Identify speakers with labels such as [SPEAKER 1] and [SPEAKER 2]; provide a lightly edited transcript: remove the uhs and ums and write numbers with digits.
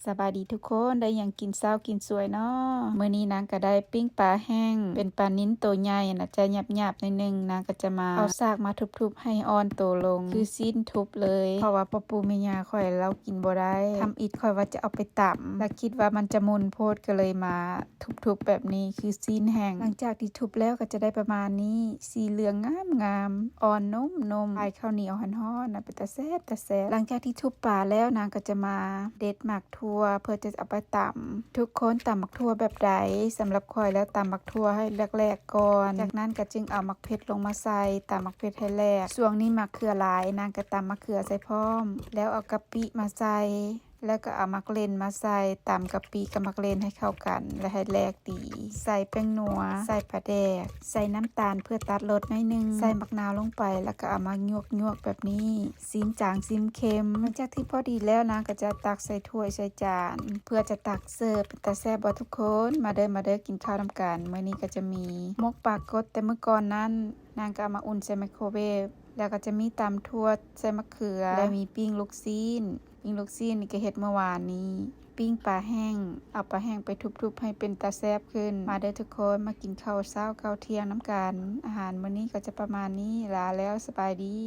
[SPEAKER 1] สบายดีทุกคนได้อย่างกินเช้ากินสวยเนาะมื้อนี้นางก็ได้ปิ้งปลาแห้งเป็นปลานิ้นตัวใหญ่น่ะจะหยาบๆนิดนึงนางก็จะมาเอาซากมาทุบๆให้อ่อนตัวลงคือซีนทุบเลยเพราะว่าพ่อปู่แม่ย่าข่อยเรากินบ่ได้ทำอิฐข่อยว่าจะเอาไปตำแล้วคิดว่ามันจะมุนโพดก็เลยมาทุบๆแบบนี้คือซีนแห้งหลังจากที่ทุบแล้วก็จะได้ประมาณนี้สีเหลืองงามๆอ่อนนุ่มๆปลายข้าวเหนียวฮ้อนๆน่ะเป็นตาแซ่บหลังจากที่ทุบปลาแล้วนางก็จะมาเด็ดหมากทั่วเพื่อจะเอาไปตำทุกคนตำหมักทั่วแบบใดสำหรับข่อยแล้วตำหมักทั่วให้แรกๆก่อนจากนั้นก็จึงเอาหมักเผ็ดลงมาใส่ตำหมักเผ็ดให้แรกช่วงนี้หมักเขือหลายนางก็ตำมะเขือใส่พร้อมแล้วเอากะปิมาใส่แล้วก็เอามักเลนมาใส่ตำกะปิกับมักเลนให้เข้ากันและให้แลกดีใส่แป้งนัวใส่ปลาแดกใส่น้ำตาลเพื่อตัดรสหน่อยนึงใส่มะนาวลงไปแล้วก็เอามายวกแบบนี้ซีมจางซีมเค็มหลังจากที่พอดีแล้วนะก็จะตักใส่ถ้วยใส่จานเพื่อจะตักเสิร์ฟเป็นตาแซ่บบ่ทุกคนมาเด้อกินข้าวนำกันมื้อนี้ก็จะมีมกปลากดแต่เมื่อก่อนนั้นนางก็เอามาอุ่นใส่ไมโครเวฟแล้วก็จะมีตำทั่วใส่มะเขือและมีปิ้งลูกซีนนี่ก็เฮ็ดเมื่อวานนี้ปิ้งปลาแห้งเอาปลาแห้งไปทุบๆให้เป็นตาแซ่บขึ้นมาเด้อทุกคนมากินข้าวเช้าข้าวเที่ยงน้ำกันอาหารมื้อนี้ก็จะประมาณนี้ลาแล้วสบายดี